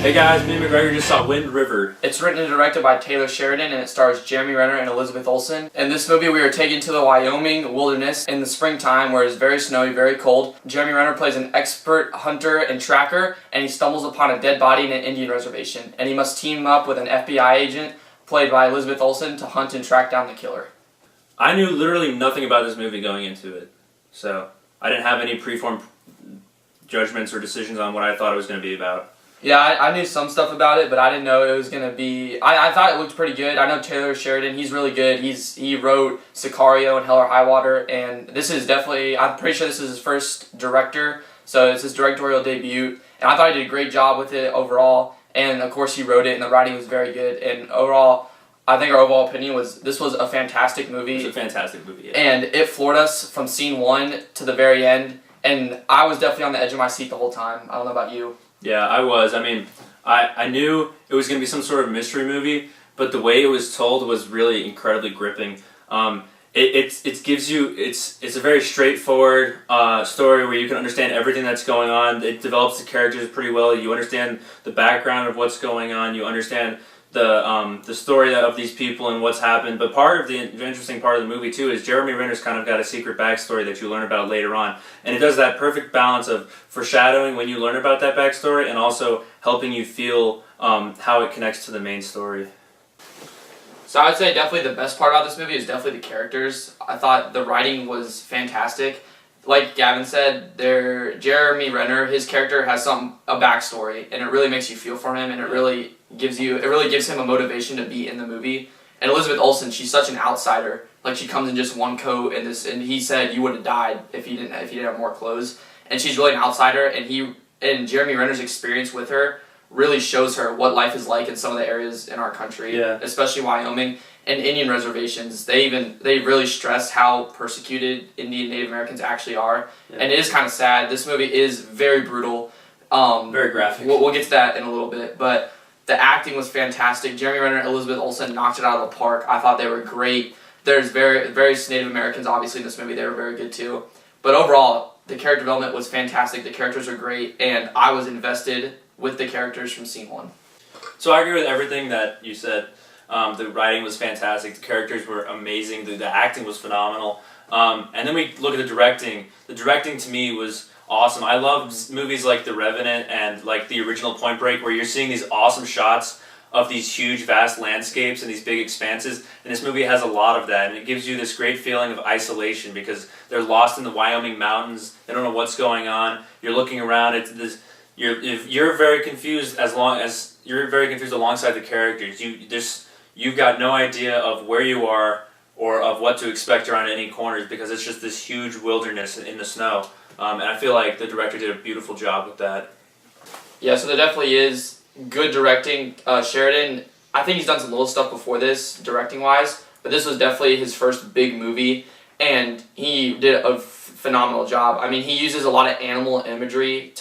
Hey guys, me and McGregor just saw Wind River. It's written and directed by Taylor Sheridan, and it stars Jeremy Renner and Elizabeth Olsen. In this movie, we are taken to the Wyoming wilderness in the springtime where it's very snowy, very cold. Jeremy Renner plays an expert hunter and tracker, and he stumbles upon a dead body in an Indian reservation, and he must team up with an FBI agent, played by Elizabeth Olsen, to hunt and track down the killer. I knew literally nothing about this movie going into it, so I didn't have any preformed judgments or decisions on what I thought it was going to be about. Yeah, I knew some stuff about it, but I didn't know it was going to be... I thought it looked pretty good. I know Taylor Sheridan, he's really good. He wrote Sicario and Hell or High Water, and this is definitely... I'm pretty sure this is his first director, so it's his directorial debut, and I thought he did a great job with it overall, and of course he wrote it, and the writing was very good, and overall, I think our overall opinion was this was a fantastic movie. It's a fantastic movie, yeah. And it floored us from scene one to the very end, and I was definitely on the edge of my seat the whole time. I don't know about you. Yeah, I was. I mean, I knew it was going to be some sort of mystery movie, but the way it was told was really incredibly gripping. It gives you it's a very straightforward story where you can understand everything that's going on. It develops the characters pretty well. You understand the background of what's going on. You understand the story of these people and what's happened. But part of the interesting part of the movie too is Jeremy Renner's kind of got a secret backstory that you learn about later on, and it does that perfect balance of foreshadowing when you learn about that backstory and also helping you feel how it connects to the main story. So I would say definitely the best part about this movie is definitely the characters. I thought the writing was fantastic. Like Gavin said, Jeremy Renner, his character has a backstory, and it really makes you feel for him, and it really gives him a motivation to be in the movie. And Elizabeth Olsen, she's such an outsider. Like, she comes in just one coat, and he said you would have died if you didn't have more clothes. And she's really an outsider, and Jeremy Renner's experience with her really shows her what life is like in some of the areas in our country, especially Wyoming and Indian reservations. They really stress how persecuted Indian Native Americans actually are, and it is kind of sad. This movie is very brutal, very graphic. We'll get to that in a little bit, but the acting was fantastic. Jeremy Renner and Elizabeth Olsen knocked it out of the park. I thought they were great. There's various Native Americans obviously in this movie. They were very good too, but overall the character development was fantastic. The characters are great, and I was invested with the characters from scene one. So I agree with everything that you said. The writing was fantastic. The characters were amazing. The acting was phenomenal. And then we look at the directing. The directing to me was awesome. I love movies like The Revenant and like the original Point Break, where you're seeing these awesome shots of these huge, vast landscapes and these big expanses. And this movie has a lot of that, and it gives you this great feeling of isolation because they're lost in the Wyoming mountains. They don't know what's going on. You're looking around. You're very confused alongside the characters. You've got no idea of where you are or of what to expect around any corners because it's just this huge wilderness in the snow. And I feel like the director did a beautiful job with that. Yeah, so there definitely is good directing. Sheridan, I think he's done some little stuff before this, directing-wise, but this was definitely his first big movie, and he did a phenomenal job. I mean, he uses a lot of animal imagery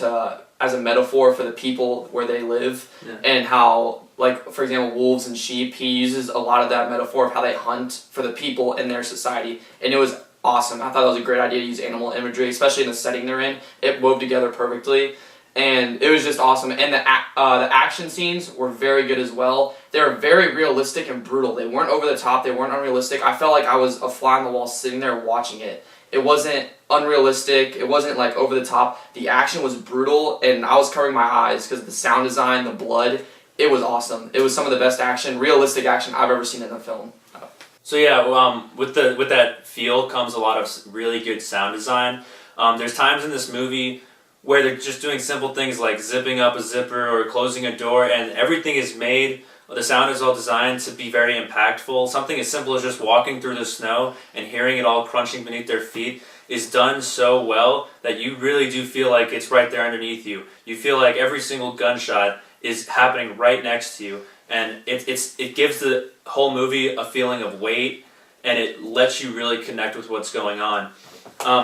as a metaphor for the people where they live, and how, like, for example, wolves and sheep, he uses a lot of that metaphor of how they hunt for the people in their society, and it was awesome. I thought it was a great idea to use animal imagery, especially in the setting they're in. It wove together perfectly, and it was just awesome. And the action scenes were very good as well. They were very realistic and brutal. They weren't over the top. They weren't unrealistic. I felt like I was a fly on the wall sitting there watching it. It wasn't unrealistic. It wasn't like over the top. The action was brutal, and I was covering my eyes because the sound design, the blood, it was awesome. It was some of the best action, realistic action I've ever seen in a film. So yeah, with that feel comes a lot of really good sound design. There's times in this movie where they're just doing simple things like zipping up a zipper or closing a door, and everything is made. The sound is all designed to be very impactful. Something as simple as just walking through the snow and hearing it all crunching beneath their feet is done so well that you really do feel like it's right there underneath you. You feel like every single gunshot is happening right next to you, and it gives the whole movie a feeling of weight, and it lets you really connect with what's going on.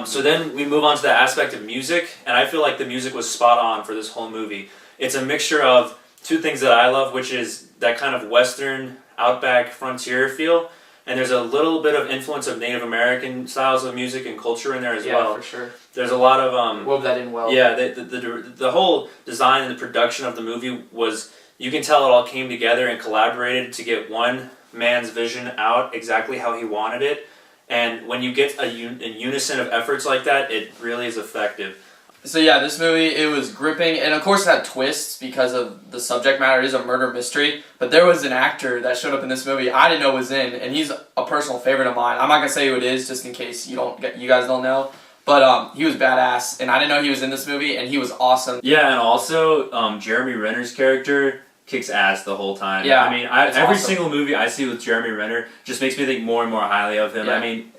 So then we move on to the aspect of music, and I feel like the music was spot on for this whole movie. It's a mixture of two things that I love, which is that kind of western outback frontier feel, and there's a little bit of influence of Native American styles of music and culture in there as well. Yeah, for sure. There's a lot of wove that in well. Yeah, the whole design and the production of the movie was, you can tell it all came together and collaborated to get one man's vision out exactly how he wanted it. And when you get a unison of efforts like that, it really is effective. So yeah, this movie, it was gripping, and of course it had twists because of the subject matter. It is a murder mystery, but there was an actor that showed up in this movie I didn't know was in, and he's a personal favorite of mine. I'm not gonna say who it is just in case you guys don't know, but he was badass, and I didn't know he was in this movie, and he was awesome. Yeah, and also Jeremy Renner's character kicks ass the whole time. Yeah, I mean, every single movie I see with Jeremy Renner just makes me think more and more highly of him. Yeah. I mean,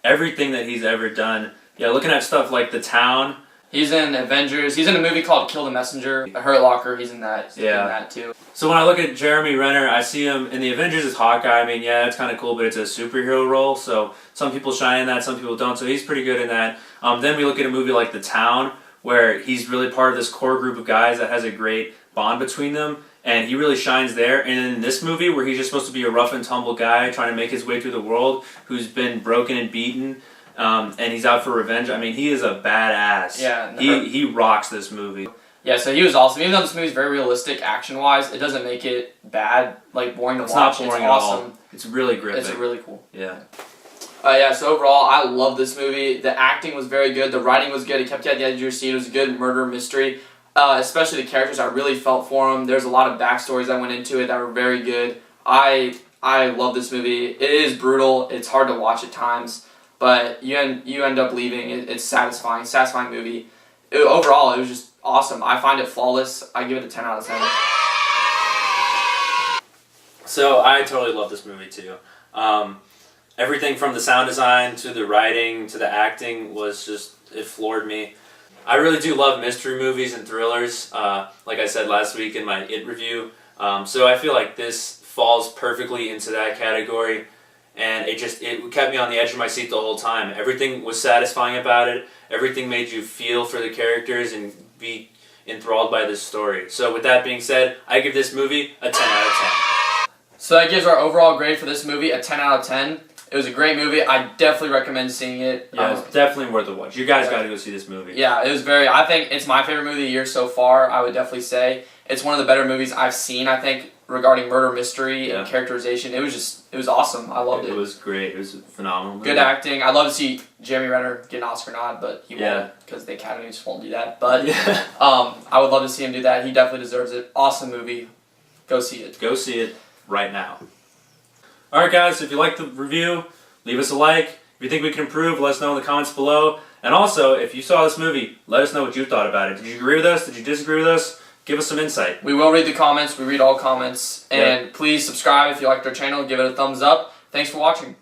everything that he's ever done. Yeah, looking at stuff like The Town. He's in Avengers. He's in a movie called Kill the Messenger. Hurt Locker. He's in that. Yeah. In that too. So when I look at Jeremy Renner, I see him in the Avengers as Hawkeye. I mean, yeah, it's kind of cool, but it's a superhero role. So some people shine in that, some people don't. So he's pretty good in that. Then we look at a movie like The Town, where he's really part of this core group of guys that has a great bond between them, and he really shines there. And in this movie, where he's just supposed to be a rough and tumble guy trying to make his way through the world, who's been broken and beaten. And he's out for revenge. I mean, he is a badass. Yeah. He rocks this movie. Yeah, so he was awesome. Even though this movie's very realistic action-wise, it doesn't make it bad, like boring to watch. It's not boring it's awesome. at all. It's really gripping. It's really cool. Yeah. Yeah, so overall, I love this movie. The acting was very good. The writing was good. It kept you at the edge of your seat. It was a good murder mystery. Especially the characters, I really felt for them. There's a lot of backstories that went into it that were very good. I love this movie. It is brutal. It's hard to watch at times. But you end up leaving. It's satisfying movie. Overall, it was just awesome. I find it flawless. I give it a 10 out of 10. So I totally love this movie too. Everything from the sound design to the writing to the acting was just, it floored me. I really do love mystery movies and thrillers, like I said last week in my It review. So I feel like this falls perfectly into that category. And it kept me on the edge of my seat the whole time. Everything was satisfying about it. Everything made you feel for the characters and be enthralled by this story. So with that being said, I give this movie a 10 out of 10. So that gives our overall grade for this movie a 10 out of 10. It was a great movie. I definitely recommend seeing it. Yeah, it's definitely worth a watch. You guys got to go see this movie. Yeah, it was I think it's my favorite movie of the year so far, I would definitely say. It's one of the better movies I've seen, I think, regarding murder mystery and characterization. It was awesome. I loved it. It was great. It was a phenomenal movie. Good acting. I'd love to see Jeremy Renner get an Oscar nod, but he won't because the Academy just won't do that. But I would love to see him do that. He definitely deserves it. Awesome movie. Go see it. Go see it right now. Alright guys, if you liked the review, leave us a like. If you think we can improve, let us know in the comments below. And also, if you saw this movie, let us know what you thought about it. Did you agree with us? Did you disagree with us? Give us some insight. We will read the comments. We read all comments. And please subscribe if you liked our channel. Give it a thumbs up. Thanks for watching.